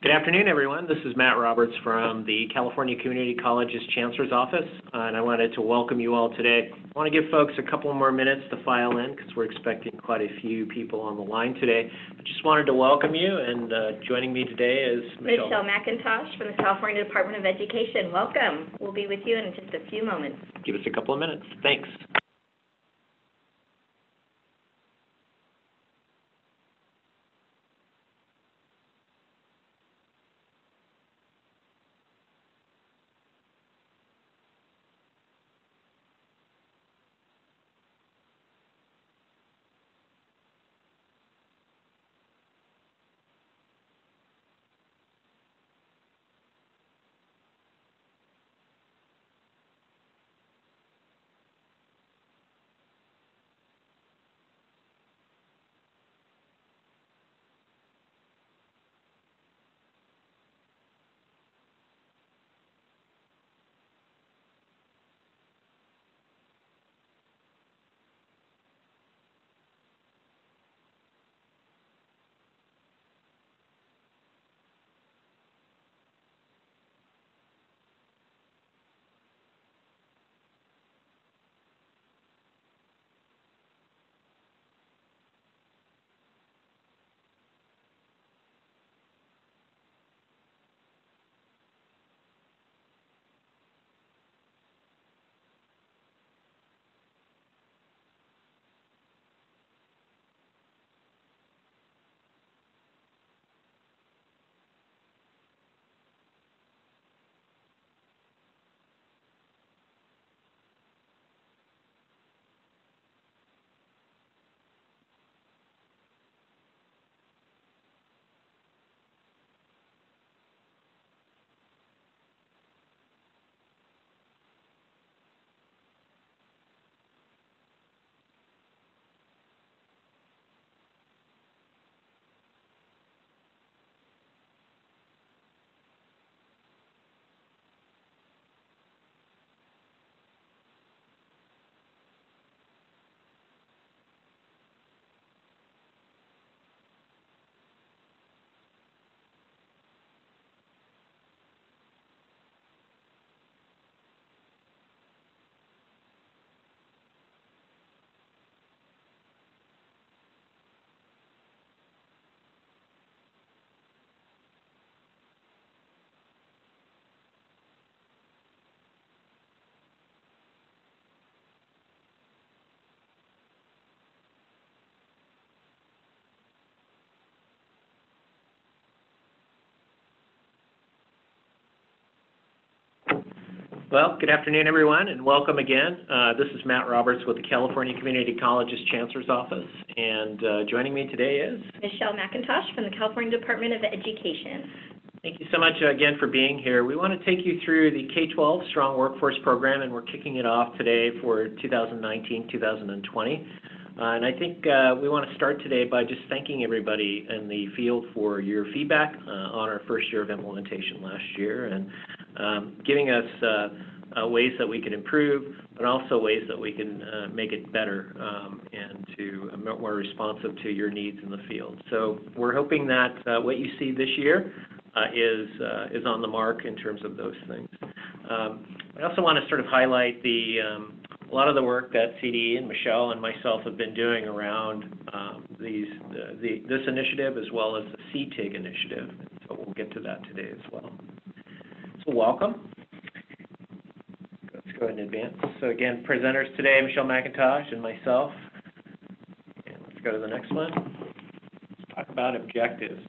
Good afternoon, everyone. This is Matt Roberts from the California Community College's Chancellor's Office, and I wanted to welcome you all today. I want to give folks a couple more minutes to file in because we're expecting quite a few people on the line today. I just wanted to welcome you, and joining me today is Michelle McIntosh from the California Department of Education. Welcome. We'll be with you in just a few moments. Give us a couple of minutes. Thanks. Well, good afternoon, everyone, and welcome again. This is Matt Roberts with the California Community College's Chancellor's Office, and joining me today is Michelle McIntosh from the California Department of Education. Thank you so much again for being here. We want to take you through the K12 Strong Workforce Program, and we're kicking it off today for 2019-2020. And I think we want to start today by just thanking everybody in the field for your feedback on our first year of implementation last year, and giving us ways that we can improve, but also ways that we can make it better and to more responsive to your needs in the field. So we're hoping that what you see this year is on the mark in terms of those things. I also want to sort of highlight a lot of the work that CD and Michelle and myself have been doing around this initiative as well as the CTIG initiative. So we'll get to that today as well. So welcome. Let's go ahead and advance. So again, presenters today, Michelle McIntosh and myself. And let's go to the next one. Let's talk about objectives.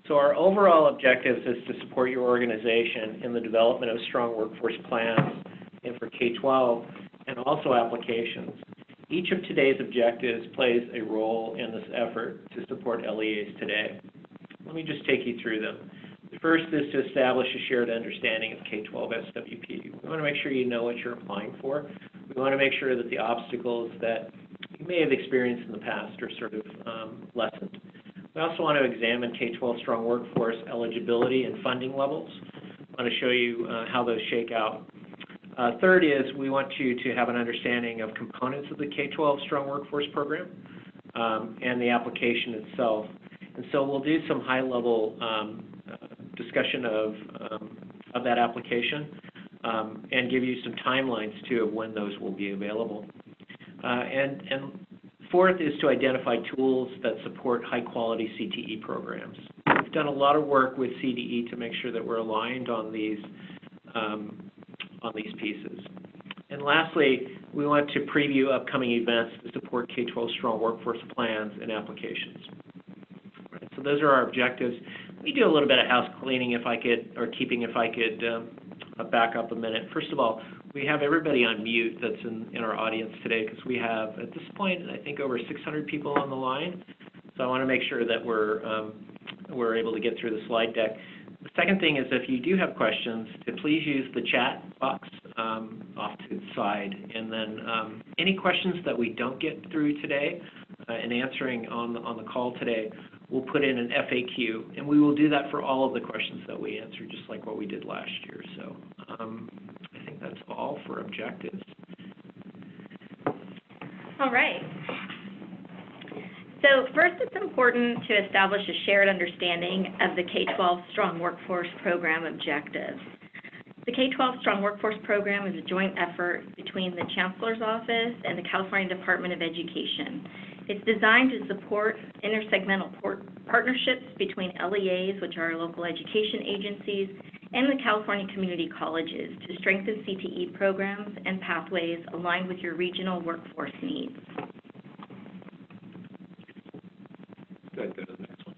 So our overall objectives is to support your organization in the development of strong workforce plans and for K12 and also applications. Each of today's objectives plays a role in this effort to support LEAs today. Let me just take you through them. The first is to establish a shared understanding of K12 SWP. We want to make sure you know what you're applying for. We want to make sure that the obstacles that you may have experienced in the past are sort of lessened. We also want to examine K12 strong workforce eligibility and funding levels. I want to show you how those shake out. Third is we want you to have an understanding of components of the K12 strong workforce program and the application itself. And so we'll do some high-level discussion of that application and give you some timelines too of when those will be available. And fourth is to identify tools that support high-quality CTE programs. We've done a lot of work with CDE to make sure that we're aligned on these pieces. And lastly, we want to preview upcoming events to support K12 strong workforce plans and applications. Right, so those are our objectives. Let me do a little bit of house cleaning if I could, or keeping if I could back up a minute. First of all, we have everybody on mute that's in our audience today because we have, at this point, I think over 600 people on the line. So I want to make sure that we're able to get through the slide deck. The second thing is if you do have questions, to please use the chat box off to the side. And then any questions that we don't get through today and answering on the call today, we'll put in an FAQ. And we will do that for all of the questions that we answer, just like what we did last year. So I think that's all for objectives. All right. So first, it's important to establish a shared understanding of the K12 Strong Workforce Program objectives. The K12 Strong Workforce Program is a joint effort between the Chancellor's Office and the California Department of Education. It's designed to support intersegmental partnerships between LEAs, which are local education agencies, and the California community colleges to strengthen CTE programs and pathways aligned with your regional workforce needs. Go to the next one.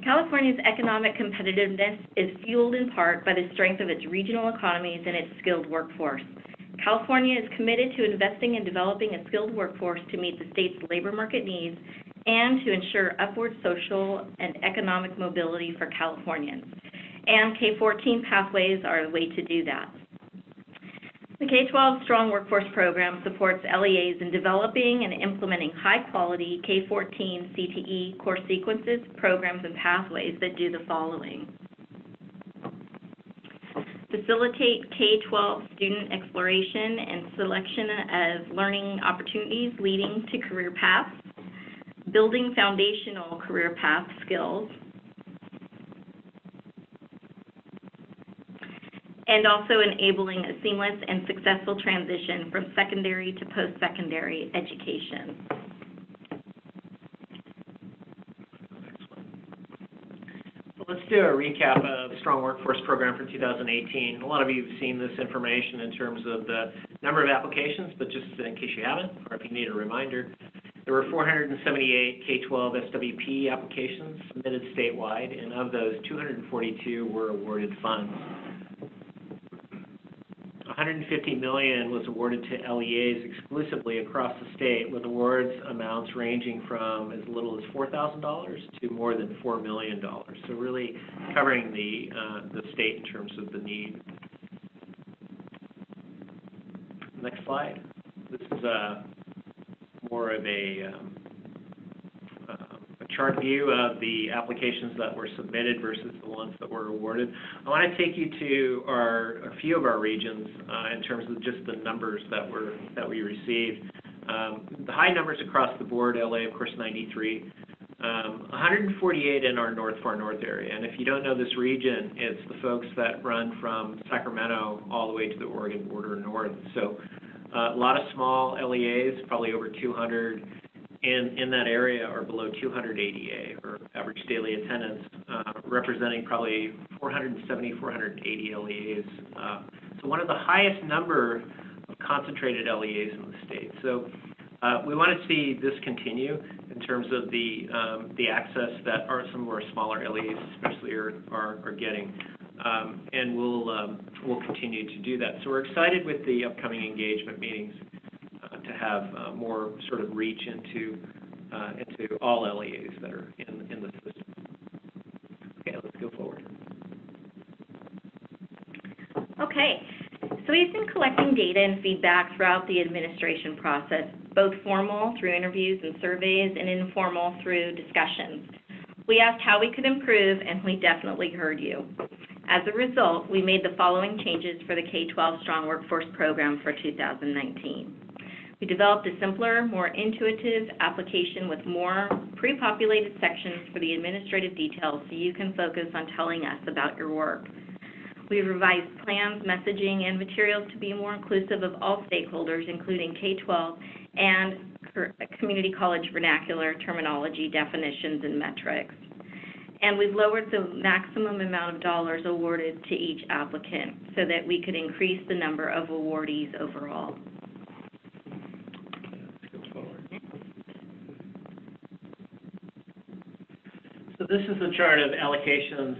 California's economic competitiveness is fueled in part by the strength of its regional economies and its skilled workforce. California is committed to investing in developing a skilled workforce to meet the state's labor market needs and to ensure upward social and economic mobility for Californians. And K14 pathways are a way to do that. The K12 Strong Workforce Program supports LEAs in developing and implementing high-quality K14 CTE course sequences, programs, and pathways that do the following. Facilitate K12 student exploration and selection of learning opportunities leading to career paths, building foundational career path skills, and also enabling a seamless and successful transition from secondary to post-secondary education. So let's do a recap of the Strong Workforce Program for 2018. A lot of you have seen this information in terms of the number of applications, but just in case you haven't, or if you need a reminder, there were 478 K12 SWP applications submitted statewide, and of those, 242 were awarded funds. $150 million was awarded to LEAs exclusively across the state, with awards amounts ranging from as little as $4,000 to more than $4 million. So really covering the state in terms of the need. Next slide. This is more of a chart view of the applications that were submitted versus the ones that were awarded. I want to take you to a few of our regions in terms of just the numbers that we received. The high numbers across the board, LA, of course, 93. 148 in our Far North area. And if you don't know this region, it's the folks that run from Sacramento all the way to the Oregon border north. So a lot of small LEAs, probably over 200. In that area are below 200 ADA, or average daily attendance, representing probably 470, 480 LEAs. So one of the highest number of concentrated LEAs in the state. So we want to see this continue in terms of the access that some of our smaller LEAs especially are getting. And we'll continue to do that. So we're excited with the upcoming engagement meetings to have more sort of reach into all LEAs that are in the system. Okay, let's go forward. Okay, so we've been collecting data and feedback throughout the administration process, both formal through interviews and surveys and informal through discussions. We asked how we could improve, and we definitely heard you. As a result, we made the following changes for the K12 Strong Workforce Program for 2019. We developed a simpler, more intuitive application with more pre-populated sections for the administrative details so you can focus on telling us about your work. We revised plans, messaging, and materials to be more inclusive of all stakeholders, including K12 and community college vernacular, terminology, definitions, and metrics. And we've lowered the maximum amount of dollars awarded to each applicant so that we could increase the number of awardees overall. So this is the chart of allocations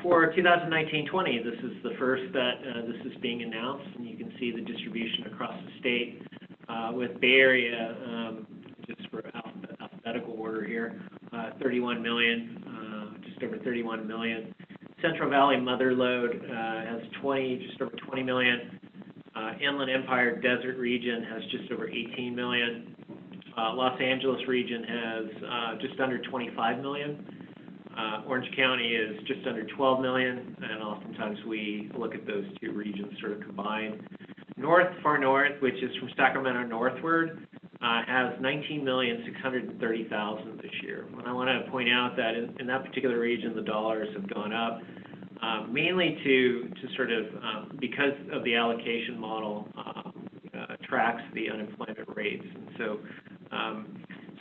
for 2019-20. This is the first that this is being announced, and you can see the distribution across the state with Bay Area, just for alphabetical order here, 31 million, just over 31 million. Central Valley Mother Lode has just over 20 million. Inland Empire Desert Region has just over 18 million. Los Angeles region has just under 25 million. Orange County is just under 12 million, and oftentimes we look at those two regions sort of combined. Far North, which is from Sacramento northward, has 19,630,000 this year. And I want to point out that in that particular region, the dollars have gone up, mainly to sort of, because of the allocation model tracks the unemployment rates. And so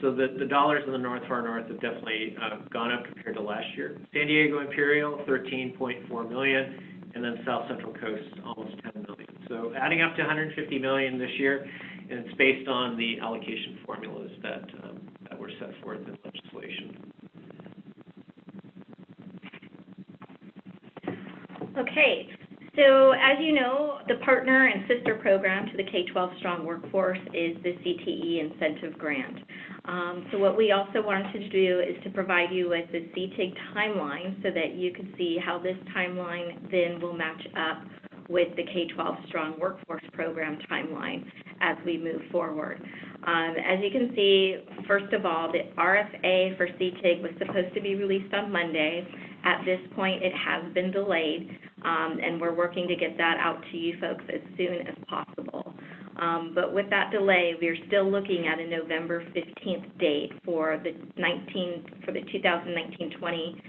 the dollars in the far north have definitely gone up compared to last year. San Diego Imperial, 13.4 million, and then South Central Coast, almost 10 million. So adding up to 150 million this year, and it's based on the allocation formulas that were set forth in legislation. Okay, so as you know, the partner and sister program to the K12 Strong Workforce is the CTE Incentive Grant. So what we also wanted to do is to provide you with the CTIG timeline so that you can see how this timeline then will match up with the K12 Strong Workforce Program timeline as we move forward. As you can see, first of all, the RFA for CTIG was supposed to be released on Monday. At this point, it has been delayed, and we're working to get that out to you folks as soon as possible. But with that delay, we are still looking at a November 15th date for the 2019-20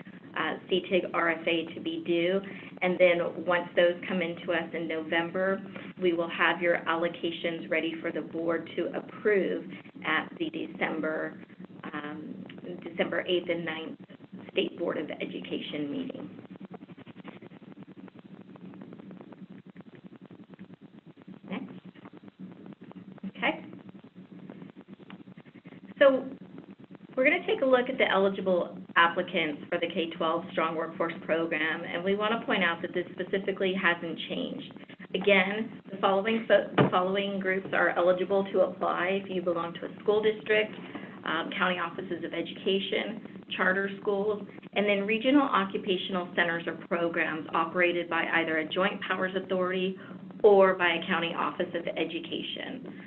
CTIG RFA to be due. And then once those come into us in November, we will have your allocations ready for the board to approve at the December 8th and 9th State Board of Education meeting. So we're going to take a look at the eligible applicants for the K12 Strong Workforce Program, and we want to point out that this specifically hasn't changed. Again, the following groups are eligible to apply if you belong to a school district, county offices of education, charter schools, and then regional occupational centers or programs operated by either a joint powers authority or by a county office of education.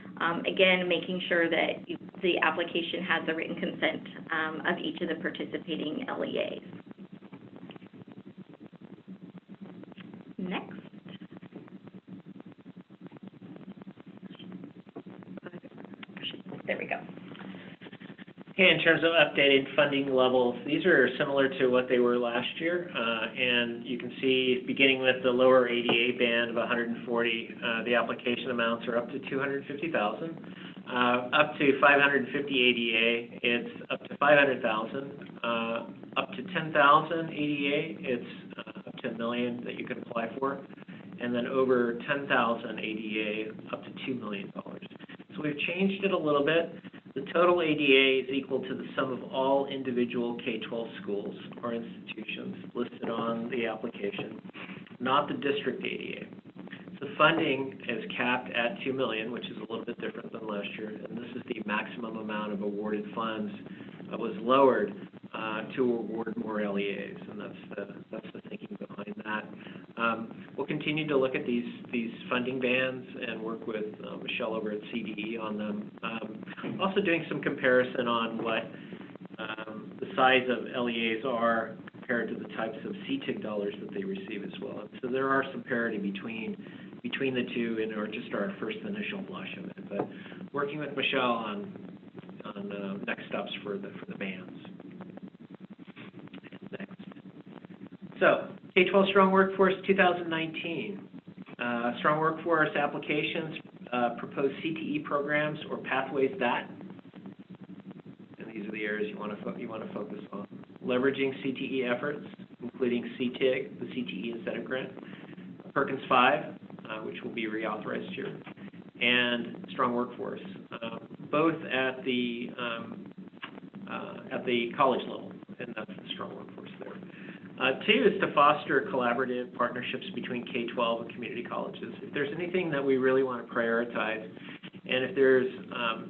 Again, making sure that the application has the written consent of each of the participating LEAs. Next. There we go. Okay, in terms of updated funding levels, these are similar to what they were last year, and you can see, beginning with the lower ADA band of 140, the application amounts are up to 250,000. Up to 550 ADA, it's up to 500,000. Up to 10,000 ADA, it's up to $1 million that you can apply for, and then over 10,000 ADA, up to $2 million. So we've changed it a little bit. The total ADA is equal to the sum of all individual K12 schools or institutions listed on the application, not the district ADA. The funding is capped at $2 million, which is a little bit different than last year, and this is the maximum amount of awarded funds that was lowered to award more LEAs, and that's the thinking behind that. We'll continue to look at these funding bands and work with Michelle over at CDE on them. Also doing some comparison on what the size of LEAs are compared to the types of CTIG dollars that they receive as well. So there are some parity between between the two in order to start our first initial blush of it. But working with Michelle on next steps for the bands. Next. So K12 Strong Workforce 2019. Strong Workforce applications, proposed CTE programs or pathways that. And these are the areas you want to focus on. Leveraging CTE efforts, including CTIG, the CTE Incentive Grant, Perkins 5, which will be reauthorized here, and Strong Workforce, both at the college level, and that's the Strong Workforce there. Two is to foster collaborative partnerships between K12 and community colleges. If there's anything that we really want to prioritize, and if there's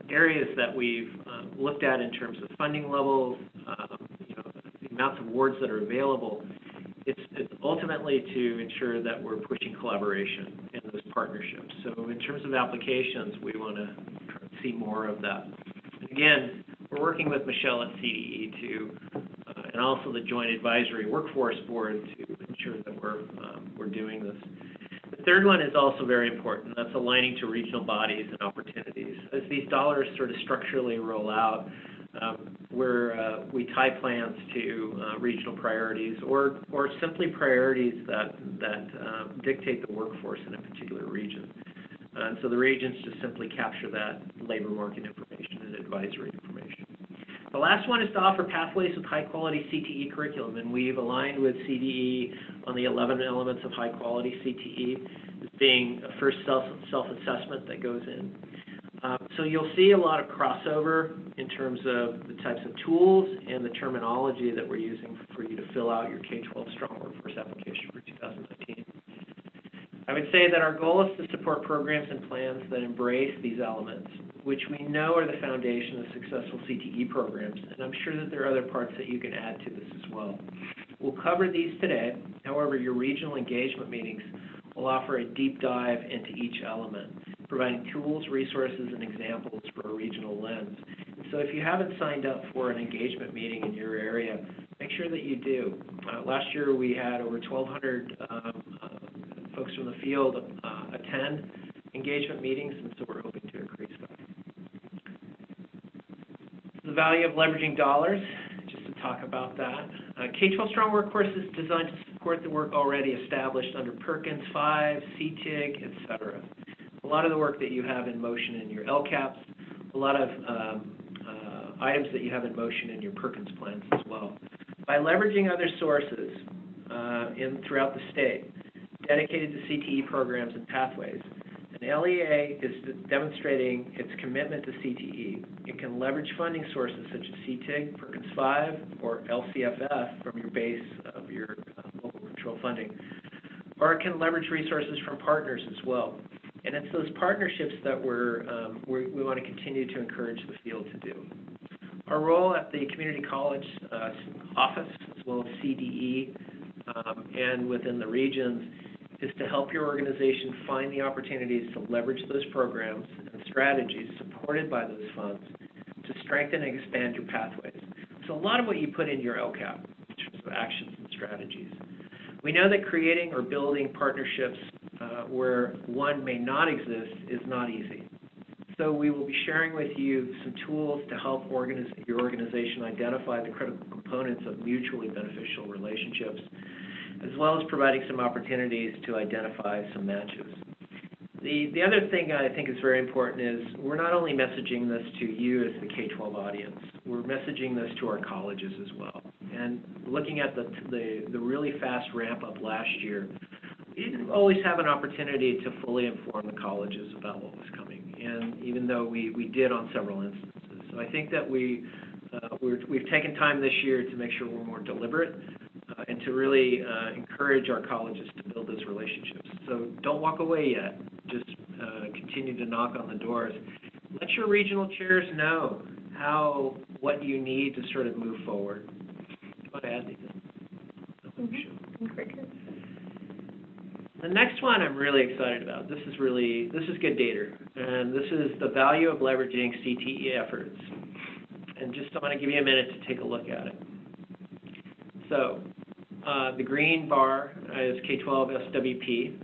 areas that we've looked at in terms of funding levels, the amounts of awards that are available, it's ultimately to ensure that we're pushing collaboration in those partnerships. So in terms of applications, we want to see more of that. And again, we're working with Michelle at CDE and also the Joint Advisory Workforce Board to ensure that we're doing this. The third one is also very important. That's aligning to regional bodies and opportunities. As these dollars sort of structurally roll out, we tie plans to regional priorities or simply priorities that dictate the workforce in a particular region. And so the regions just simply capture that labor market information and advisory information. The last one is to offer pathways with high-quality CTE curriculum, and we've aligned with CDE on the 11 elements of high-quality CTE as being a first self-assessment that goes in. So you'll see a lot of crossover in terms of the types of tools and the terminology that we're using for you to fill out your K12 Strong Workforce application for 2019. I would say that our goal is to support programs and plans that embrace these elements, which we know are the foundation of successful CTE programs, and I'm sure that there are other parts that you can add to this as well. We'll cover these today. However, your regional engagement meetings will offer a deep dive into each element, providing tools, resources, and examples for a regional lens. So if you haven't signed up for an engagement meeting in your area, make sure that you do. Last year we had over 1,200 folks from the field attend engagement meetings, and so we're hoping to increase that. The value of leveraging dollars, just to talk about that. K12 Strong Workforce is designed to support the work already established under Perkins 5, CTIG, etc. A lot of the work that you have in motion in your LCAPs, a lot of items that you have in motion in your Perkins plans as well. By leveraging other sources throughout the state dedicated to CTE programs and pathways, an LEA is demonstrating its commitment to CTE. It can leverage funding sources such as CTIG, Perkins 5, or LCFF from your base of your local control funding, or it can leverage resources from partners as well. And it's those partnerships that we want to continue to encourage the field to do. Our role at the community college office, as well as CDE, and within the regions, is to help your organization find the opportunities to leverage those programs and strategies supported by those funds to strengthen and expand your pathways. So a lot of what you put in your LCAP in terms of actions and strategies. We know that creating or building partnerships where one may not exist is not easy. So we will be sharing with you some tools to help your organization identify the critical components of mutually beneficial relationships, as well as providing some opportunities to identify some matches. The other thing I think is very important is we're not only messaging this to you as the K12 audience, we're messaging this to our colleges as well. And looking at the really fast ramp up last year, we didn't always have an opportunity to fully inform the colleges about what was coming, and even though we did on several instances. So I think that we've taken time this year to make sure we're more deliberate and to really encourage our colleges to build those relationships. So don't walk away yet. Just continue to knock on the doors. Let your regional chairs know what you need to sort of move forward. Do you want to add anything? The next one I'm really excited about. This is good data, and this is the value of leveraging CTE efforts. And just I want to give you a minute to take a look at it. So the green bar is K12 SWP.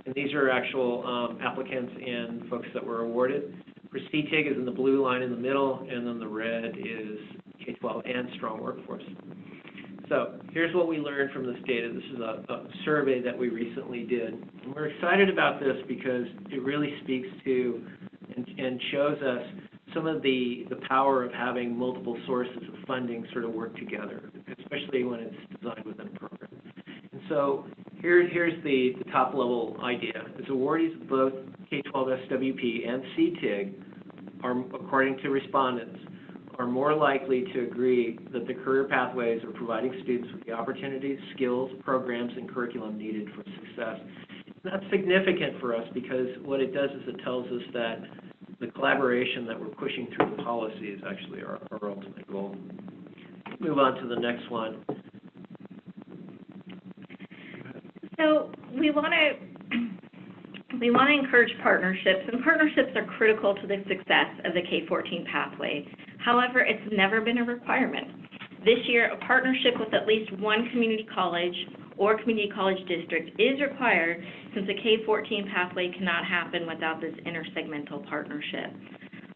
And these are actual applicants and folks that were awarded. For CTIG is in the blue line in the middle, and then the red is K12 and strong workforce. So here's what we learned from this data. This is a survey that we recently did. And we're excited about this because it really speaks to and shows us some of the power of having multiple sources of funding sort of work together, especially when it's designed within a program. And so here's the top level idea. As awardees of both K12 SWP and CTIG are, according to respondents, are more likely to agree that the career pathways are providing students with the opportunities, skills, programs, and curriculum needed for success. That's significant for us because what it does is it tells us that the collaboration that we're pushing through the policy is actually our ultimate goal. Move on to the next one. So we want to encourage partnerships, and partnerships are critical to the success of the K-14 pathway. However, it's never been a requirement. This year, a partnership with at least one community college or community college district is required, since the K-14 pathway cannot happen without this intersegmental partnership.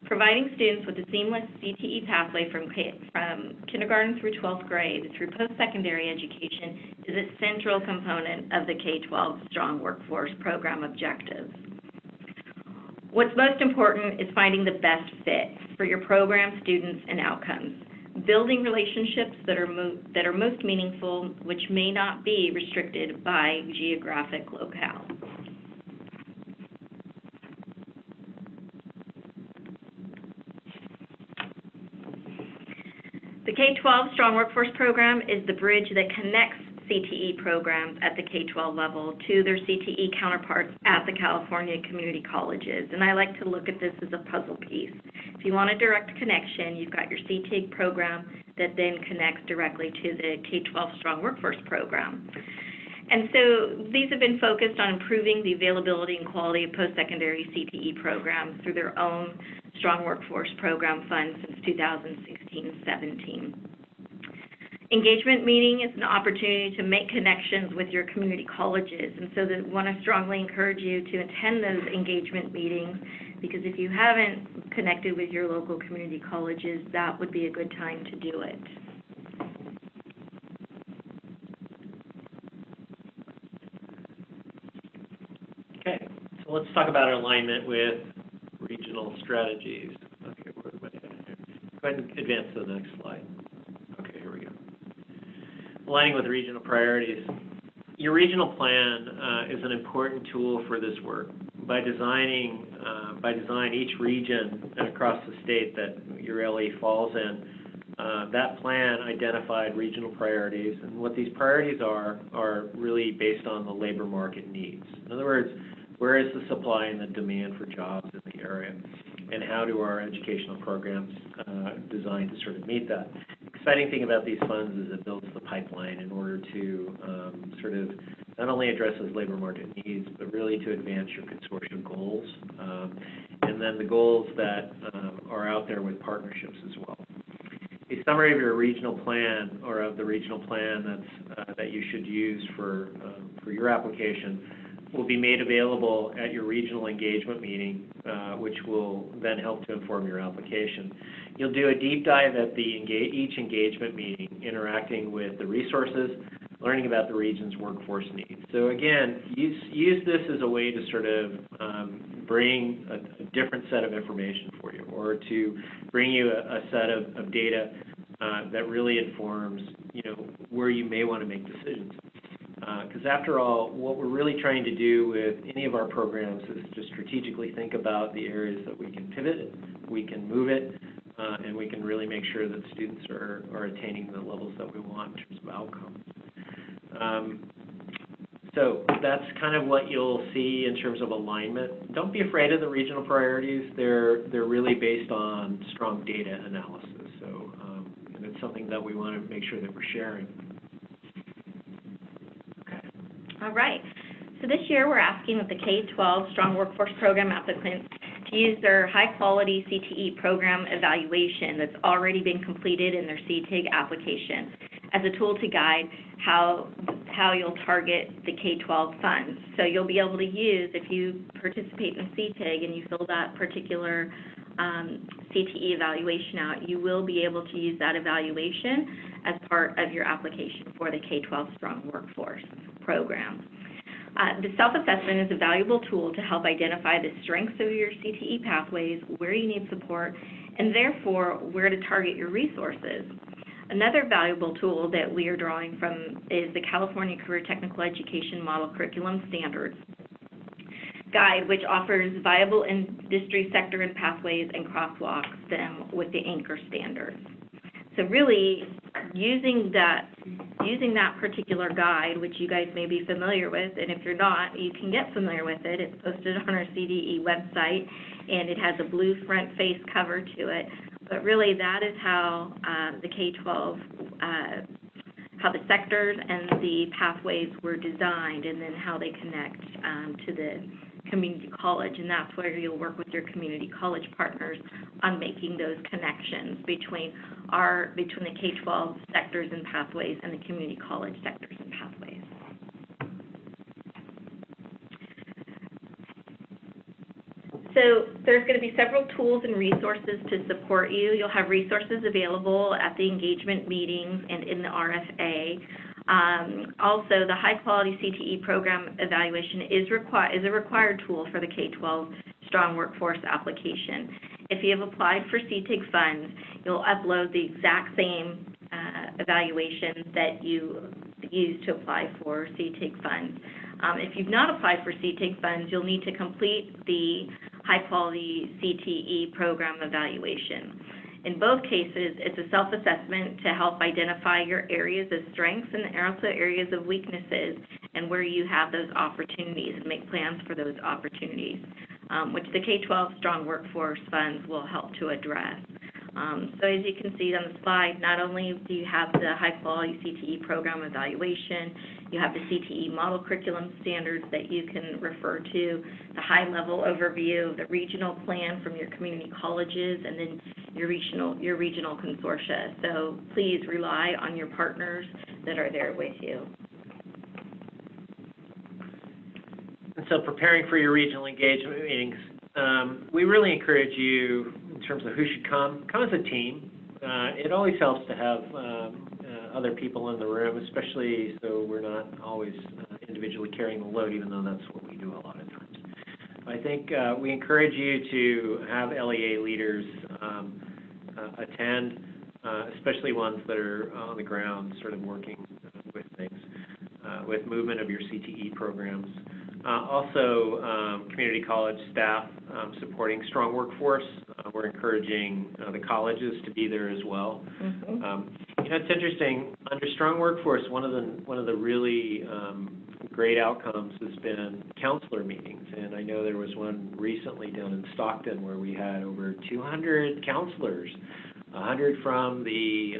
Providing students with a seamless CTE pathway from kindergarten through 12th grade through post-secondary education is a central component of the K-12 Strong Workforce Program objectives. What's most important is finding the best fit for your program, students, and outcomes. Building relationships that are most meaningful, which may not be restricted by geographic locale. The K-12 Strong Workforce Program is the bridge that connects CTE programs at the K-12 level to their CTE counterparts at the California community colleges. And I like to look at this as a puzzle piece. If you want a direct connection, you've got your CTE program that then connects directly to the K-12 Strong Workforce Program. And so these have been focused on improving the availability and quality of post-secondary CTE programs through their own Strong Workforce Program fund since 2016-17. Engagement meeting is an opportunity to make connections with your community colleges, and so I want to strongly encourage you to attend those engagement meetings, because if you haven't connected with your local community colleges, that would be a good time to do it. Okay, so let's talk about alignment with regional strategies. Okay, where am I at here? Go ahead and advance to the next slide. Okay, here we go. Aligning with regional priorities. Your regional plan is an important tool for this work. By design, each region across the state that your LE falls in, that plan identified regional priorities, and what these priorities are really based on the labor market needs. In other words, where is the supply and the demand for jobs in the area, and how do our educational programs design to sort of meet that? Exciting thing about these funds is it builds the pipeline in order to sort of not only address those labor market needs, but really to advance your consortium goals, and then the goals that are out there with partnerships as well. A summary of your regional plan, or of the regional plan that you should use for your application, will be made available at your regional engagement meeting, which will then help to inform your application. You'll do a deep dive at each engagement meeting, interacting with the resources, learning about the region's workforce needs. So again, use this as a way to sort of bring a different set of information for you, or to bring you a set of data that really informs, where you may want to make decisions. Because after all, what we're really trying to do with any of our programs is to strategically think about the areas that we can pivot, we can move it, and we can really make sure that students are attaining the levels that we want in terms of outcomes. So that's kind of what you'll see in terms of alignment. Don't be afraid of the regional priorities. They're really based on strong data analysis. So and it's something that we want to make sure that we're sharing. All right. So this year we're asking that the K-12 Strong Workforce Program applicants to use their high-quality CTE program evaluation that's already been completed in their CTIG application as a tool to guide how how you'll target the K12 funds. So you'll be able to use, if you participate in CTIG and you fill that particular CTE evaluation out, you will be able to use that evaluation as part of your application for the K12 Strong Workforce program. The self-assessment is a valuable tool to help identify the strengths of your CTE pathways, where you need support, and therefore where to target your resources. Another valuable tool that we are drawing from is the California Career Technical Education Model Curriculum Standards Guide, which offers viable industry sector and pathways and crosswalks them with the anchor standards. So really, using that particular guide, which you guys may be familiar with, and if you're not, you can get familiar with it. It's posted on our CDE website, and it has a blue front face cover to it. But really, that is how the K12, how the sectors and the pathways were designed, and then how they connect to the community college. And that's where you'll work with your community college partners on making those connections between the K12 sectors and pathways and the community college sectors and pathways. So there's going to be several tools and resources to support you. You'll have resources available at the engagement meetings and in the RFA. Also, the high-quality CTE program evaluation is a required tool for the K12 Strong Workforce application. If you have applied for CTIG funds, you'll upload the exact same evaluation that you used to apply for CTIG funds. If you've not applied for CTIG funds, you'll need to complete the high-quality CTE program evaluation. In both cases, it's a self-assessment to help identify your areas of strengths and also areas of weaknesses and where you have those opportunities and make plans for those opportunities, which the K12 Strong Workforce Funds will help to address. So as you can see on the slide, not only do you have the high-quality CTE program evaluation, you have the CTE model curriculum standards that you can refer to, the high-level overview of the regional plan from your community colleges, and then your regional consortia. So please rely on your partners that are there with you. And so preparing for your regional engagement meetings, we really encourage you in terms of who should come as a team. It always helps to have other people in the room, especially so we're not always individually carrying the load, even though that's what we do a lot of times. I think we encourage you to have LEA leaders attend, especially ones that are on the ground sort of working with things, with movement of your CTE programs. Also, community college staff supporting Strong Workforce. We're encouraging the colleges to be there as well. Mm-hmm. It's interesting. Under Strong Workforce, one of the really great outcomes has been counselor meetings, and I know there was one recently down in Stockton where we had over 200 counselors, 100 from the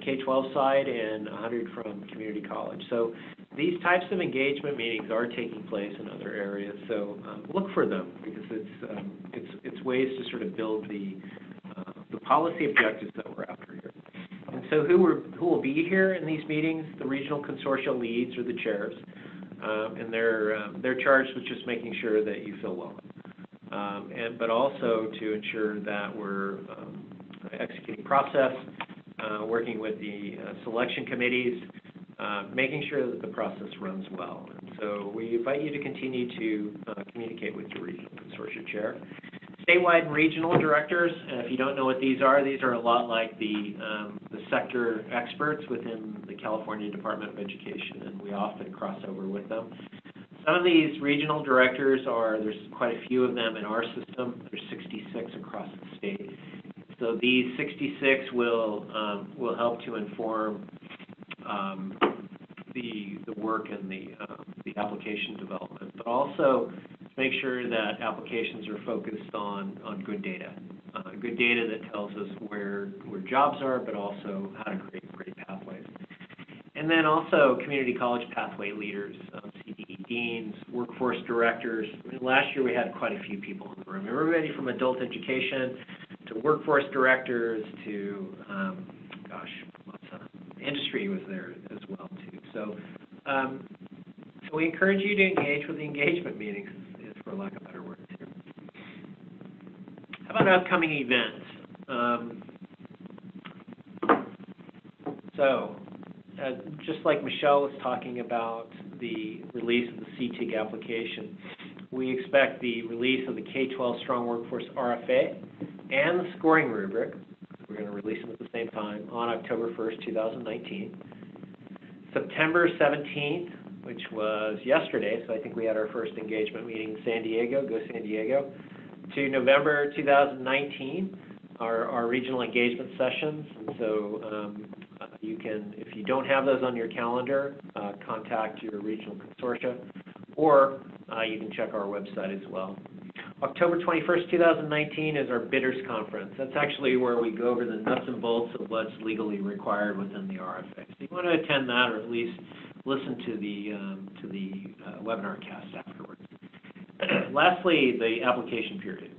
K12 side and 100 from community college. So these types of engagement meetings are taking place in other areas, so look for them because it's ways to sort of build the policy objectives that we're after here. And so who will be here in these meetings? The regional consortia leads or the chairs, and they're charged with just making sure that you feel welcome, but also to ensure that we're executing process, working with the selection committees, making sure that the process runs well. And so we invite you to continue to communicate with your regional consortia chair. Statewide and regional directors, if you don't know what these are a lot like the sector experts within the California Department of Education, and we often cross over with them. Some of these regional directors there's quite a few of them in our system. There's 66 across the state. So these 66 will help to inform the work and the application development, but also make sure that applications are focused on good data that tells us where jobs are, but also how to create great pathways. And then also community college pathway leaders, CDE deans, workforce directors. I mean, last year we had quite a few people in the room. Everybody from adult education to workforce directors to, industry was there as well too. So So we encourage you to engage with the engagement meetings, is for lack of better words here. How about upcoming events? Just like Michelle was talking about the release of the CTIG application, we expect the release of the K12 Strong Workforce RFA and the scoring rubric. We're going to release them at the same time on October 1st, 2019. September 17th, which was yesterday, so I think we had our first engagement meeting in San Diego, go San Diego, to November 2019, our regional engagement sessions. And so you can, if you don't have those on your calendar, contact your regional consortia, or you can check our website as well. October 21st, 2019 is our Bidders Conference. That's actually where we go over the nuts and bolts of what's legally required within the RFA. So you want to attend that, or at least listen to the webinar cast afterwards. Lastly, the application period.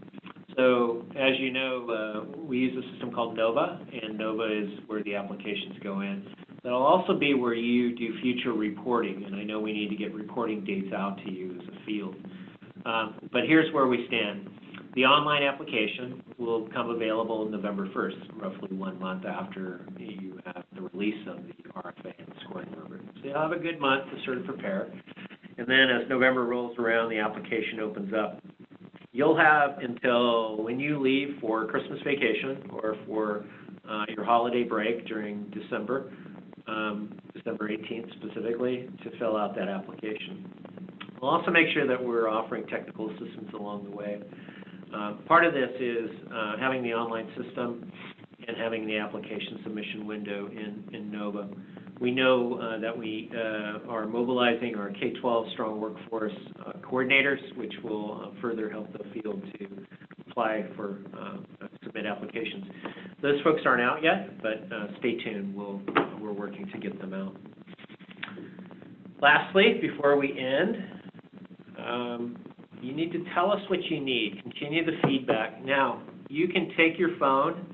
So as you know, we use a system called NOVA, and NOVA is where the applications go in. That'll also be where you do future reporting, and I know we need to get reporting dates out to you as a field. But here's where we stand. The online application will become available November 1st, roughly 1 month after you have the release of the RFA and scoring rubric. So you'll have a good month to sort of prepare. And then as November rolls around, the application opens up. You'll have until when you leave for Christmas vacation or for your holiday break during December, December 18th specifically, to fill out that application. We'll also make sure that we're offering technical assistance along the way. Part of this is having the online system and having the application submission window in NOVA. We know that we are mobilizing our K12 Strong Workforce coordinators, which will further help the field to apply for submit applications. Those folks aren't out yet, but stay tuned. We're working to get them out. Lastly, before we end, you need to tell us what you need. Continue the feedback. Now, you can take your phone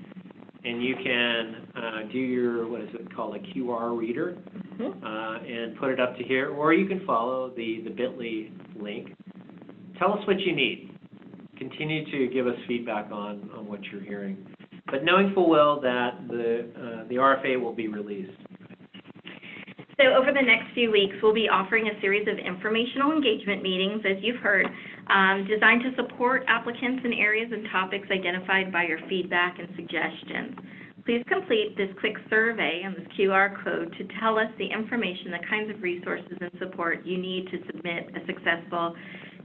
and you can do your, what is it called, a QR reader, and put it up to here, or you can follow the bit.ly link. Tell us what you need. Continue to give us feedback on what you're hearing. But knowing full well that the RFA will be released. So over the next few weeks, we'll be offering a series of informational engagement meetings, as you've heard, designed to support applicants in areas and topics identified by your feedback and suggestions. Please complete this quick survey and this QR code to tell us the information, the kinds of resources and support you need to submit a successful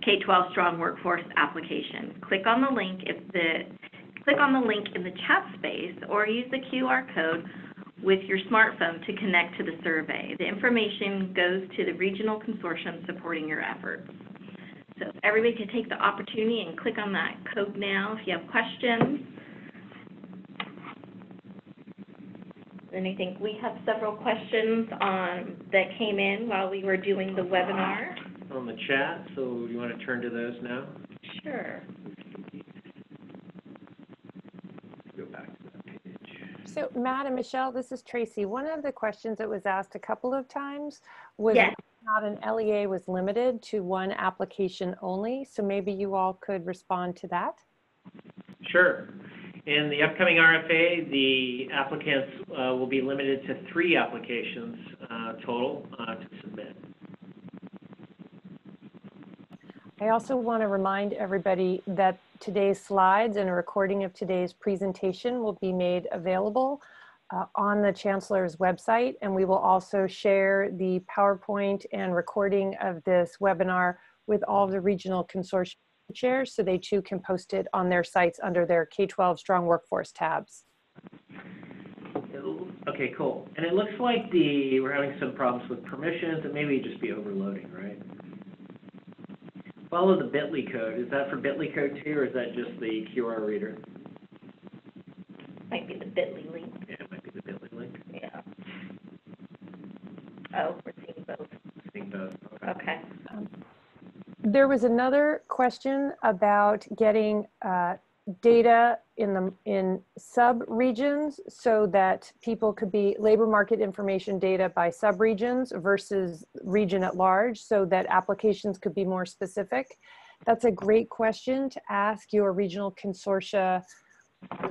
K12 Strong Workforce application. Click on the link in the chat space, or use the QR code with your smartphone to connect to the survey. The information goes to the regional consortium supporting your efforts. So everybody can take the opportunity and click on that code now if you have questions. Anything? We have several questions that came in while we were doing the webinar. On the chat, so you want to turn to those now? Sure. Go back to that page. So, Matt and Michelle, this is Tracy. One of the questions that was asked a couple of times was yes, whether or not an LEA was limited to one application only. So maybe you all could respond to that. Sure. In the upcoming RFA, the applicants will be limited to 3 applications total to submit. I also want to remind everybody that today's slides and a recording of today's presentation will be made available on the Chancellor's website, and we will also share the PowerPoint and recording of this webinar with all the regional consortium chairs, so they too can post it on their sites under their K12 Strong Workforce tabs. Okay, cool. And it looks like we're having some problems with permissions. It may just be overloading, right? Follow the bit.ly code. Is that for bit.ly code too, or is that just the QR reader? might be the bit.ly link. Yeah, it might be the bit.ly link. Yeah. Oh, we're seeing both. Seeing both. Okay. There was another question about getting data in sub-regions so that people could be labor market information data by sub-regions versus region at large so that applications could be more specific? That's a great question to ask your regional consortia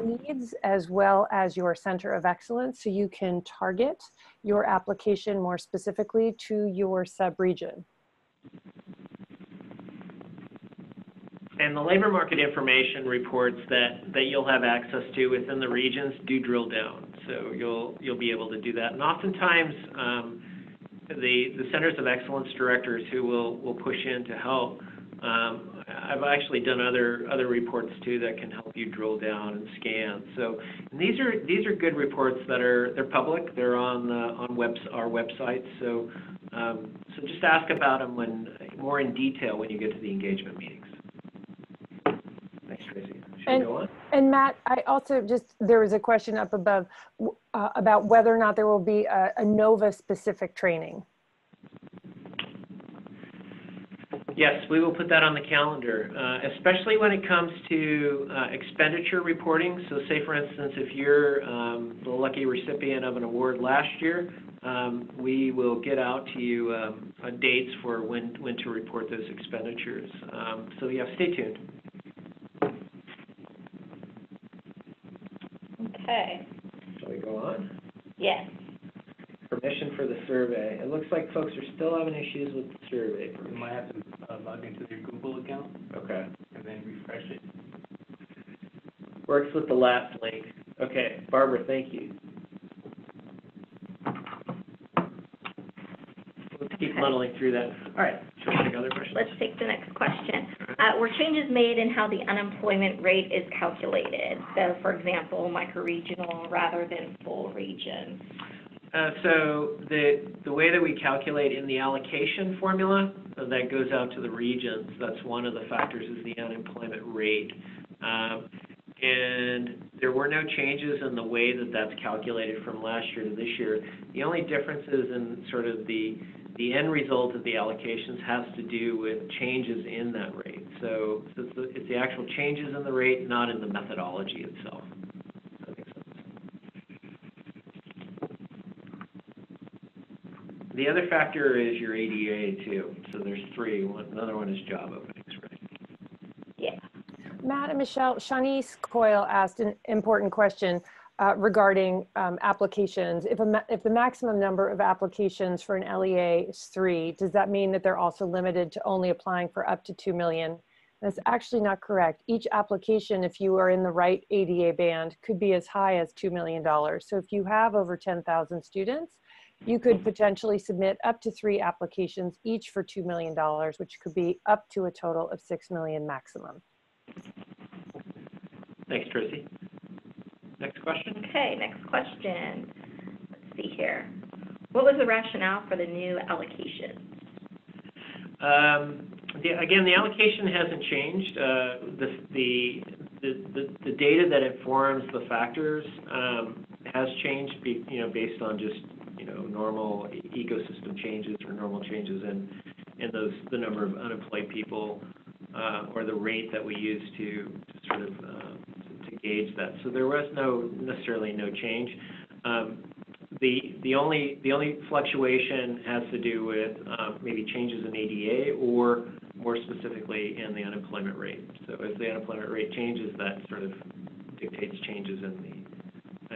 leads as well as your center of excellence so you can target your application more specifically to your sub-region. And the labor market information reports that you'll have access to within the regions do drill down. So you'll be able to do that. And oftentimes the centers of excellence directors who will push in to help. I've actually done other reports too that can help you drill down and scan. So and these are good reports that they're public. They're on our website. So so just ask about them more in detail when you get to the engagement meetings. Thanks, Tracy. Should we go on? And Matt, I also there was a question up above about whether or not there will be a NOVA specific training. Yes, we will put that on the calendar, especially when it comes to expenditure reporting. So say, for instance, if you're the lucky recipient of an award last year, we will get out to you dates for when to report those expenditures. So yeah, stay tuned. Okay. Shall we go on? Yes. Permission for the survey. It looks like folks are still having issues with the survey. You might have to log into their Google account. Okay. And then refresh it. Works with the last link. Okay, Barbara, thank you. Let's keep muddling through that. All right, should we take other questions? Let's take the next question. Were changes made in how the unemployment rate is calculated? So, for example, microregional rather than full region. So the way that we calculate in the allocation formula, that goes out to the regions, that's one of the factors is the unemployment rate. And there were no changes in the way that that's calculated from last year to this year. The only differences in sort of the end result of the allocations has to do with changes in that rate. So it's the actual changes in the rate, not in the methodology itself. Does that make sense? The other factor is your ADA too. So there's three. Another one is job openings, right? Yeah. Matt and Michelle, Shanice Coyle asked an important question regarding applications. If the maximum number of applications for an LEA is 3, does that mean that they're also limited to only applying for up to $2 million? That's actually not correct. Each application, if you are in the right ADA band, could be as high as $2 million. So if you have over 10,000 students, you could potentially submit up to 3 applications, each for $2 million, which could be up to a total of $6 million maximum. Thanks, Tracy. Next question. Okay, next question. Let's see here. What was the rationale for the new allocation? Again, the allocation hasn't changed. The data that informs the factors has changed, based on just normal ecosystem changes or normal changes in the number of unemployed people or the rate that we use to sort of to gauge that. So there was necessarily no change. The only fluctuation has to do with maybe changes in ADA or more specifically in the unemployment rate. So as the unemployment rate changes, that sort of dictates changes in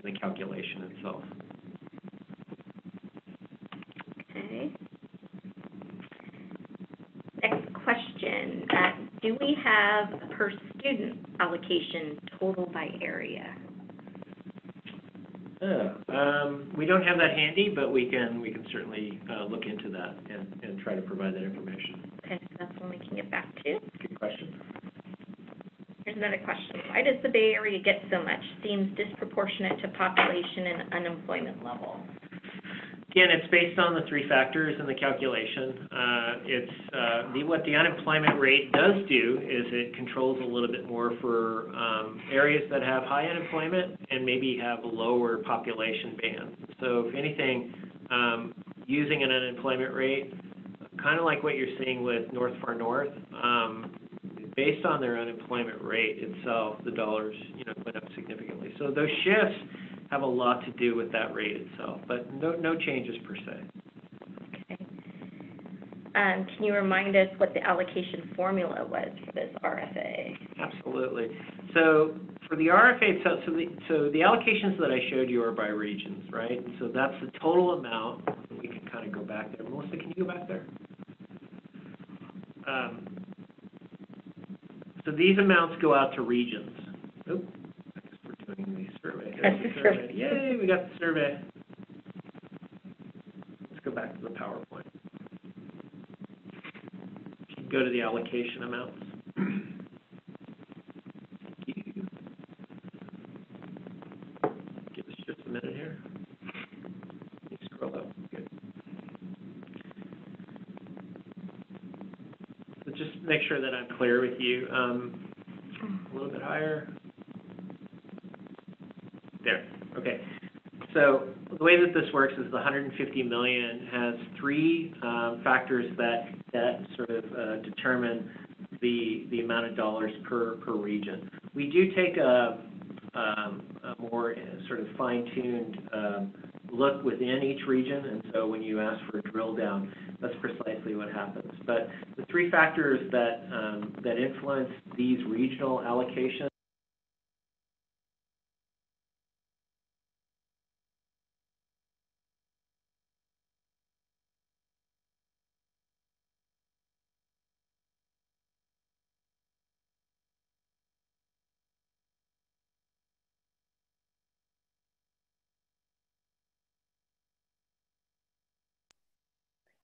the calculation itself. Okay. Next question. Do we have a per student allocation total by area? We don't have that handy, but we can certainly look into that and try to provide that information. Okay, so that's one we can get back to. Good question. Here's another question. Why does the Bay Area get so much? Seems disproportionate to population and unemployment level. Again, it's based on the 3 factors in the calculation. What the unemployment rate does do is it controls a little bit more for areas that have high unemployment and maybe have lower population bands. So if anything, using an unemployment rate, kind of like what you're seeing with North Far North, based on their unemployment rate itself, the dollars, went up significantly. So those shifts have a lot to do with that rate itself, but no changes per se. Okay. Can you remind us what the allocation formula was for this RFA? Absolutely. So for the RFA itself, so the allocations that I showed you are by regions, right? And so that's the total amount. We can kind of go back there. Melissa, can you go back there? So these amounts go out to regions. Oop, I guess we're doing the survey. There's the survey. Yay, we got the survey. Let's go back to the PowerPoint. Go to the allocation amounts. Thank you. Give us just a minute here. You scroll up. Good. So just make sure that I'm clear with you. A little bit higher. There. Okay. So the way that this works is the 150 million has three factors that sort of determine the amount of dollars per region. We do take a more sort of fine-tuned look within each region, and so when you ask for a drill down, that's precisely what happens. But the three factors that influence these regional allocations.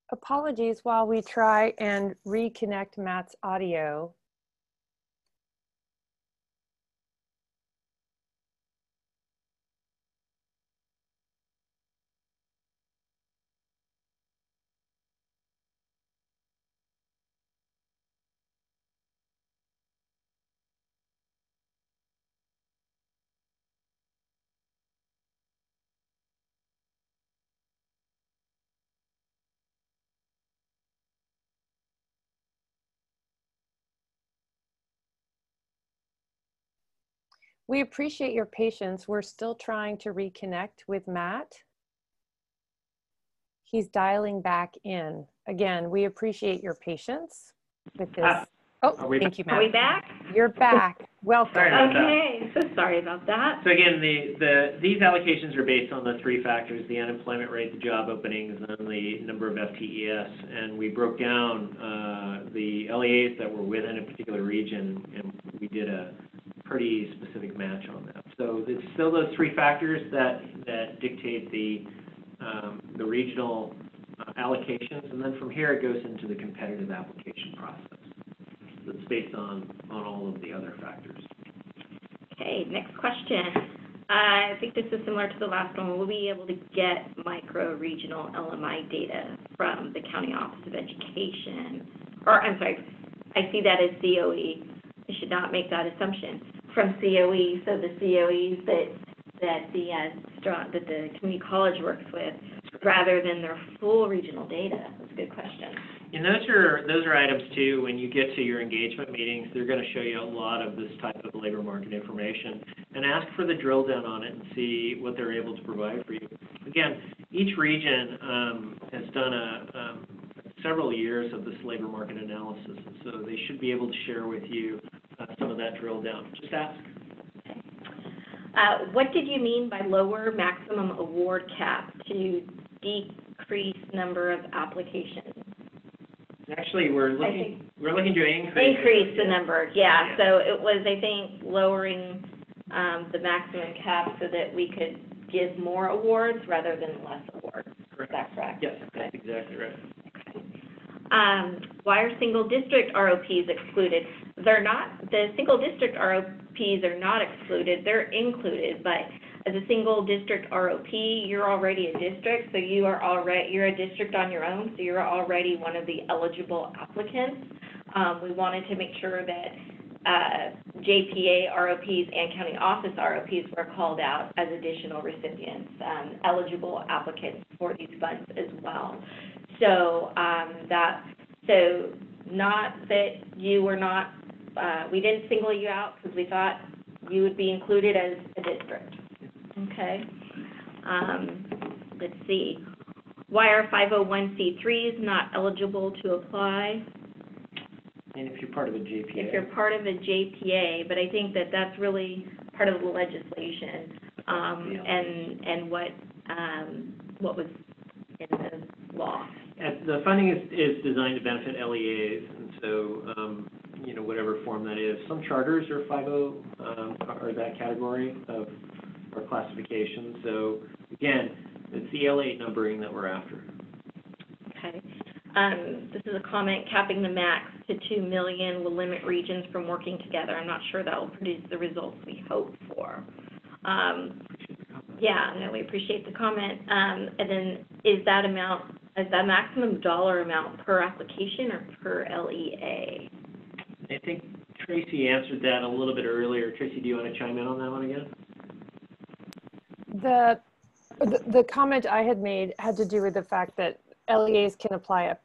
Apologies while we try and reconnect Matt's audio. We appreciate your patience. We're still trying to reconnect with Matt. He's dialing back in. Again, we appreciate your patience with this. Oh, thank you, Matt. Are we back? You're back. Welcome. Sorry about that. Okay, so sorry about that. So again, these allocations are based on the three factors: the unemployment rate, the job openings, and the number of FTEs. And we broke down the LEAs that were within a particular region, and we did a pretty specific match on that. So it's still those three factors that dictate the regional allocations, and then from here it goes into the competitive application process. So it's based on all of the other factors. Okay, next question. I think this is similar to the last one. Will we be able to get micro-regional LMI data from the County Office of Education? Or, I'm sorry, I see that as COE. I should not make that assumption. From COE, so the COEs that the community college works with, rather than their full regional data? That's a good question. And those are items too. When you get to your engagement meetings, they're going to show you a lot of this type of labor market information, and ask for the drill down on it and see what they're able to provide for you. Again, each region has done several years of this labor market analysis, and so they should be able to share with you some of that drill down. Just ask. Okay. What did you mean by lower maximum award cap to decrease number of applications? Actually, we're looking to increase the number. Yeah. So it was, I think, lowering the maximum cap so that we could give more awards rather than less awards. Correct. Is that correct? Yes, that's exactly right. Okay. Why are single district ROPs excluded? They're not. The single district ROPs are not excluded. They're included, but as a single district ROP, you're already a district, so you're a district on your own, so you're already one of the eligible applicants. We wanted to make sure that JPA ROPs and county office ROPs were called out as additional recipients, eligible applicants for these funds as well. So not that you were not we didn't single you out because we thought you would be included as a district. Okay. Let's see. Why are 501c3s not eligible to apply? And if you're part of a JPA. If you're part of a JPA, but I think that that's really part of the legislation, and what was in the law. And the funding is designed to benefit LEAs, and so, you know, whatever form that is. Some charters are 50, are that category of our classification. So, again, it's the LA numbering that we're after. Okay. This is a comment, capping the max to 2 million will limit regions from working together. I'm not sure that will produce the results we hope for. Yeah, no, we appreciate the comment. And then is that maximum dollar amount per application or per LEA? I think Tracy answered that a little bit earlier. Tracy, do you want to chime in on that one again? The comment I had made had to do with the fact that LEAs can apply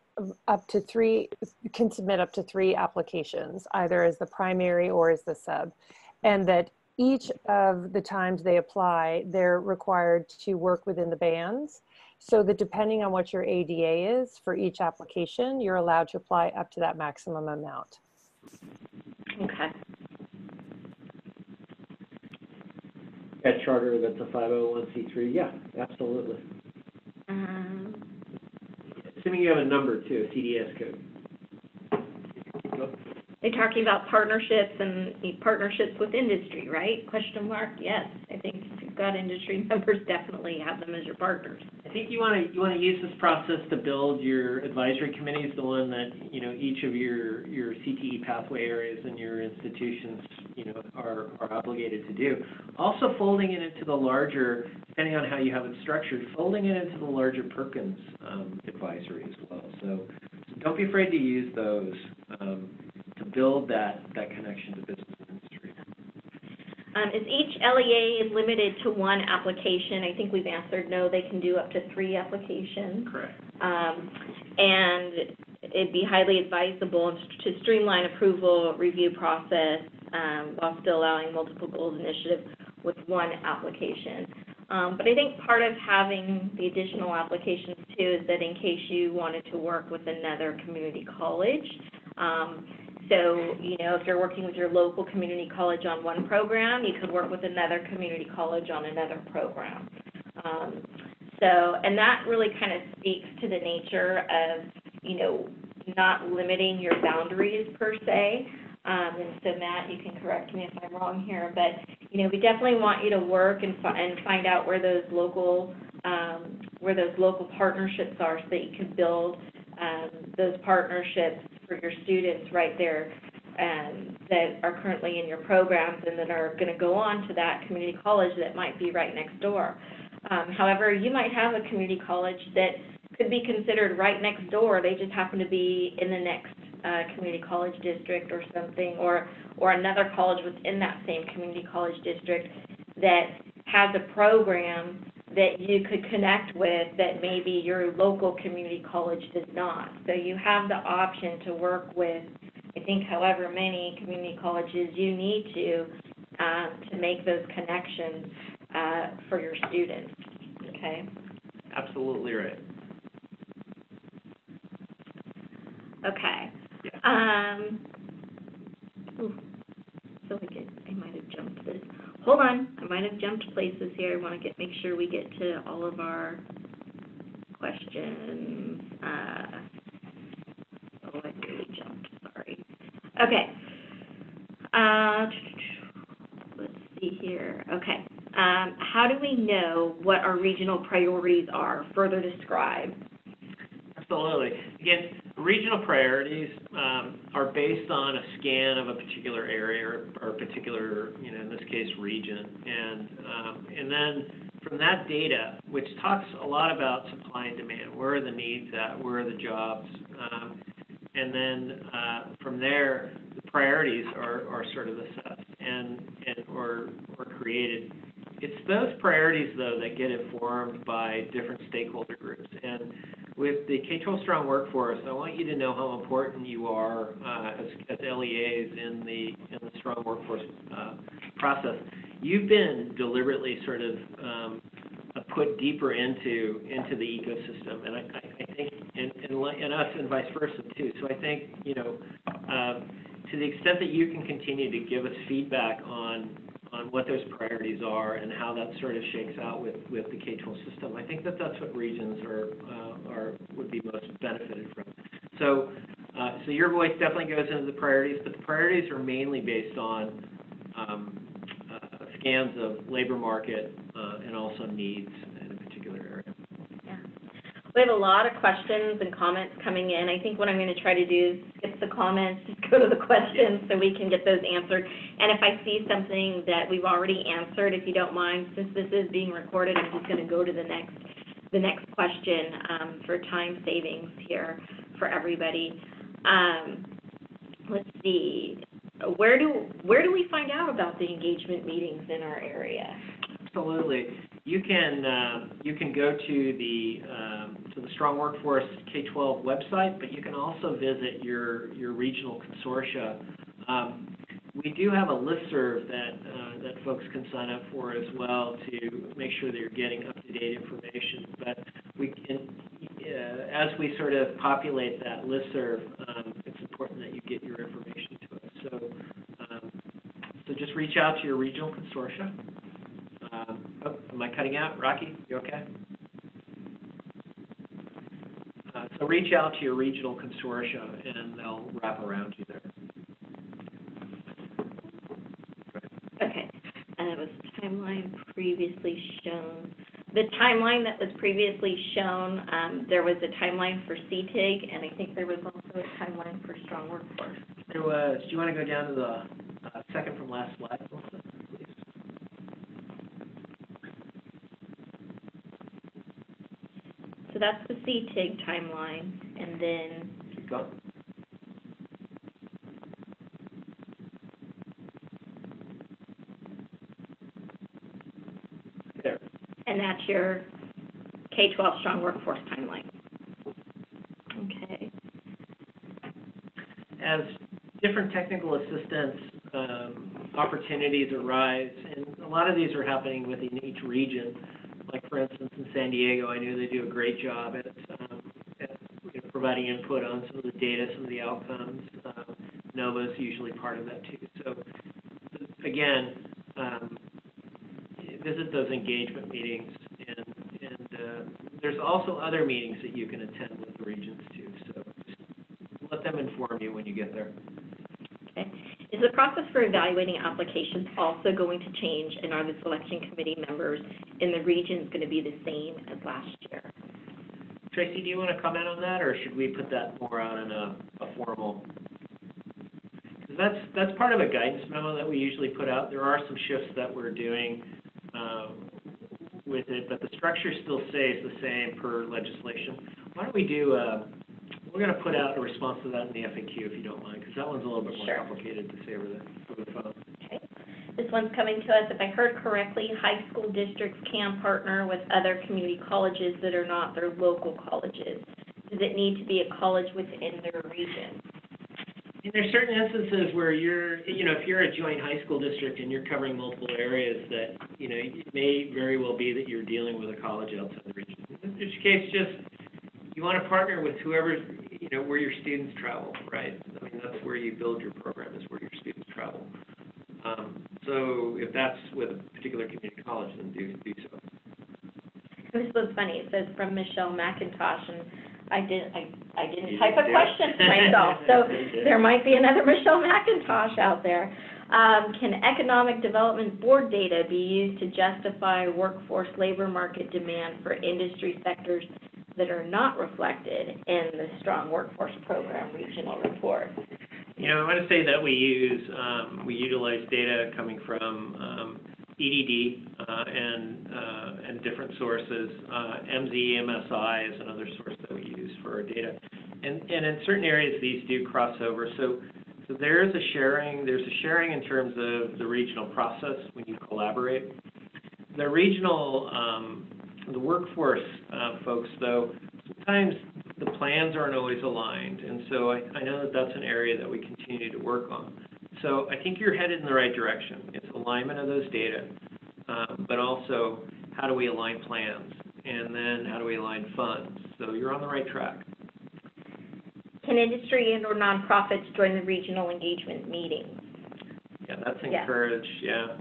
can submit up to 3 applications, either as the primary or as the sub, and that each of the times they apply, they're required to work within the bands, so that depending on what your ADA is for each application, you're allowed to apply up to that maximum amount. Okay. That charter that's a 501c3, yeah, absolutely. Assuming you have a number too, a CDS code. They're talking about partnerships and partnerships with industry, right? Question mark? Yes. I think if you've got industry members, definitely have them as your partners. I think you want to use this process to build your advisory committees, the one that, you know, each of your CTE pathway areas and your institutions, you know, are obligated to do. Also folding it into the larger, depending on how you have it structured, folding it into the larger Perkins advisory as well. So don't be afraid to use those to build that connection to business and industry. Is each LEA limited to 1 application? I think we've answered no, they can do up to 3 applications. Correct. And it'd be highly advisable to streamline approval review process while still allowing multiple goals initiatives with 1 application. But I think part of having the additional applications too is that in case you wanted to work with another community college, so, you know, if you're working with your local community college on one program, you could work with another community college on another program. And that really kind of speaks to the nature of, you know, not limiting your boundaries per se. And so, Matt, you can correct me if I'm wrong here, but, you know, we definitely want you to work and find out where those local partnerships are so that you can build those partnerships for your students right there that are currently in your programs and that are going to go on to that community college that might be right next door. However, you might have a community college that could be considered right next door. They just happen to be in the next community college district or something, or another college within that same community college district that has a program that you could connect with that maybe your local community college does not. So you have the option to work with, I think, however many community colleges you need to make those connections for your students, okay? Absolutely right. Okay. Yeah. So I might have jumped this. Hold on, I might have jumped places here. I want to make sure we get to all of our questions. Oh, I really jumped, sorry. Okay. Let's see here. Okay. How do we know what our regional priorities are? Further describe. Absolutely. Again, regional priorities are based on a scan of a particular area or a particular, you know, in this case, region. And then from that data, which talks a lot about supply and demand, where are the needs at, where are the jobs, and then from there, the priorities are sort of assessed or created. It's those priorities, though, that get informed by different stakeholder groups. And with the K12 Strong Workforce, I want you to know how important you are as LEAs in the Strong Workforce process. You've been deliberately sort of put deeper into the ecosystem, and I think, and us and vice versa too. So I think, you know, to the extent that you can continue to give us feedback on what those priorities are and how that sort of shakes out with the K12 system, I think that's what regions would be most benefited from. So your voice definitely goes into the priorities, but the priorities are mainly based on scans of labor market and also needs in a particular area. Yeah. We have a lot of questions and comments coming in. I think what I'm going to try to do is skip the comments, just go to the questions so we can get those answered. And if I see something that we've already answered, if you don't mind, since this is being recorded, I'm just going to go to the next question for time savings here for everybody. Let's see. Where do we find out about the engagement meetings in our area? Absolutely. You can go to the Strong Workforce K12 website, but you can also visit your regional consortia. We do have a listserv that folks can sign up for as well to make sure that you're getting up-to-date information. But we can, as we sort of populate that listserv, it's important that you get your information to us. So just reach out to your regional consortia. Oh, am I cutting out? Rocky, you okay? So reach out to your regional consortia, and they'll wrap around you there. Okay, and it was timeline previously shown. The timeline that was previously shown, there was a timeline for CTIG, and I think there was also a timeline for Strong Workforce. There was. Do you want to go down to the second from last slide, Melissa, please? So that's the CTIG timeline, and then Keep going. There. and that's your K12 Strong Workforce timeline. Okay. As different technical assistance opportunities arise, and a lot of these are happening within each region. Like, for instance, in San Diego, I know they do a great job at providing input on some of the data, some of the outcomes. NOVA is usually part of that too. So, again, visit those engagement meetings, and there's also other meetings that you can attend with the regions too. So just let them inform you when you get there. Okay. Is the process for evaluating applications also going to change, and are the selection committee members in the regions going to be the same as last year? Tracy, do you want to comment on that, or should we put that more out in a formal? Because that's part of a guidance memo that we usually put out. There are some shifts that we're doing with it, but the structure still stays the same per legislation. Why don't we do? We're going to put out a response to that in the FAQ, if you don't mind, because that one's a little bit more complicated to say over the phone. Okay. This one's coming to us, if I heard correctly, high school districts can partner with other community colleges that are not their local colleges. Does it need to be a college within their region? And there's certain instances where if you're a joint high school district and you're covering multiple areas, that, it may very well be that you're dealing with a college outside the region. In which case, just, you want to partner with whoever, where your students travel, right? I mean, that's where you build your program, is where your students travel. So if that's with a particular community college, then do so. This was funny. It says from Michelle McIntosh, and I didn't type a question to myself, so there might be another Michelle McIntosh out there. Can economic development board data be used to justify workforce labor market demand for industry sectors that are not reflected in the Strong Workforce Program regional report? I want to say that we utilize data coming from EDD and different sources. MSI is another source that we use for our data, and in certain areas these do cross over. So there is a sharing. There's a sharing in terms of the regional process when you collaborate. The regional, the workforce folks, though, sometimes plans aren't always aligned, and so I know that that's an area that we continue to work on. So I think you're headed in the right direction. It's alignment of those data, but also how do we align plans, and then how do we align funds? So you're on the right track. Can industry and or nonprofits join the regional engagement meetings? Yeah, that's encouraged, yeah.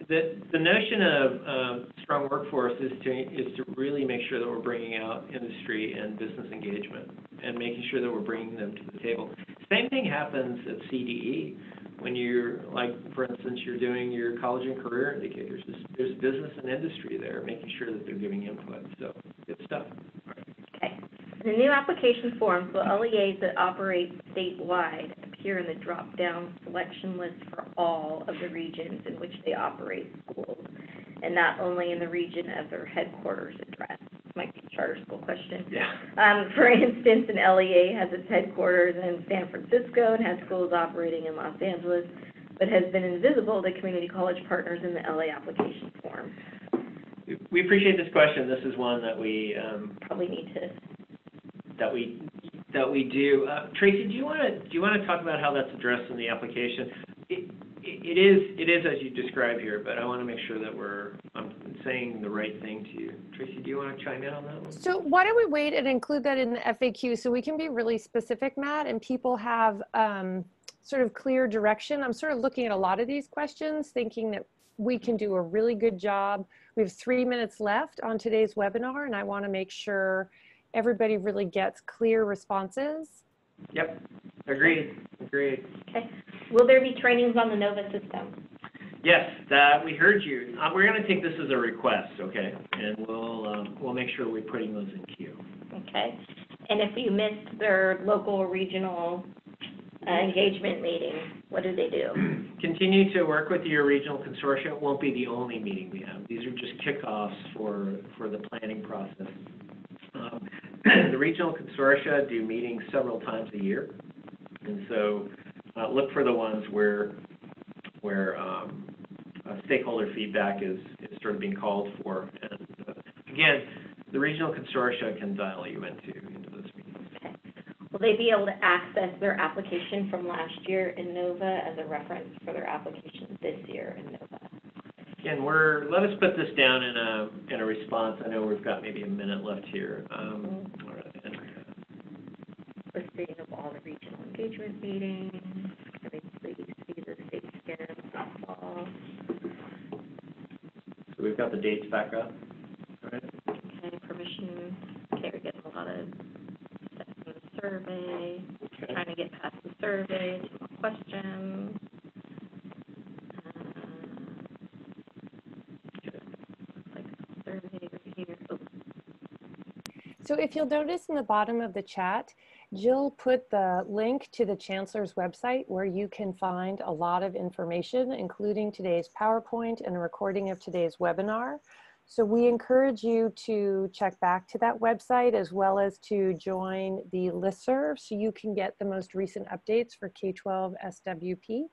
The notion of strong workforce is to really make sure that we're bringing out industry and business engagement and making sure that we're bringing them to the table. Same thing happens at CDE when you're, like, for instance, you're doing your college and career indicators. There's business and industry there, making sure that they're giving input. So good stuff. Okay. The new application forms will LEAs that operate statewide appear in the drop-down selection list for all of the regions in which they operate schools, and not only in the region of their headquarters address. This might be a charter school question. Yeah. For instance, an LEA has its headquarters in San Francisco and has schools operating in Los Angeles, but has been invisible to community college partners in the LA application form. We appreciate this question. This is one that we Probably need to. That we do. Tracy, do you want to talk about how that's addressed in the application? It is as you describe here, but I want to make sure that I'm saying the right thing to you. Tracy, do you want to chime in on that one? So why don't we wait and include that in the FAQ so we can be really specific, Matt, and people have sort of clear direction. I'm sort of looking at a lot of these questions, thinking that we can do a really good job. We have 3 minutes left on today's webinar, and I want to make sure everybody really gets clear responses. Yep, agreed. Okay. Will there be trainings on the NOVA system? Yes, we heard you. We're going to take this as a request, okay? And we'll make sure we're putting those in queue. Okay. And if you missed their local or regional engagement meeting, what do they do? Continue to work with your regional consortia. It won't be the only meeting we have. These are just kickoffs for the planning process. The regional consortia do meetings several times a year, and so look for the ones where stakeholder feedback is sort of being called for. And again, the regional consortia can dial you into those meetings. Okay. Will they be able to access their application from last year in NOVA as a reference for their application this year in NOVA? Again, let us put this down in a response. I know we've got maybe a minute left here. Listing of all the regional engagement meetings. Can they please see the state skin softball? So we've got the dates back up. All right. Okay, permission. Okay, we're getting a lot of stuff from the survey. Okay. Trying to get past the survey. 2 more questions. So if you'll notice in the bottom of the chat, Jill put the link to the Chancellor's website where you can find a lot of information, including today's PowerPoint and a recording of today's webinar. So we encourage you to check back to that website as well as to join the listserv so you can get the most recent updates for K12 SWP.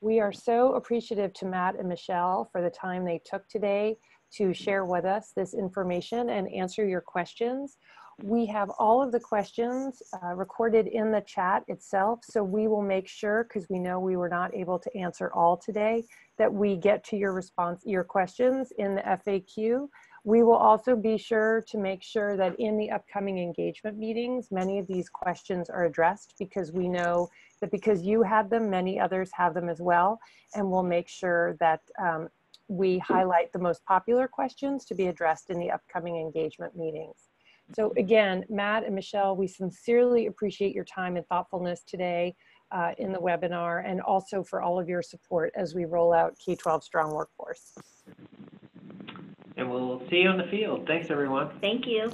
We are so appreciative to Matt and Michelle for the time they took today to share with us this information and answer your questions. We have all of the questions recorded in the chat itself, so we will make sure, because we know we were not able to answer all today, that we get to your questions in the FAQ. We will also be sure to make sure that in the upcoming engagement meetings, many of these questions are addressed, because we know that because you had them, many others have them as well, and we'll make sure that we highlight the most popular questions to be addressed in the upcoming engagement meetings. So again, Matt and Michelle, we sincerely appreciate your time and thoughtfulness today in the webinar, and also for all of your support as we roll out K12 Strong Workforce. And we'll see you on the field. Thanks, everyone. Thank you.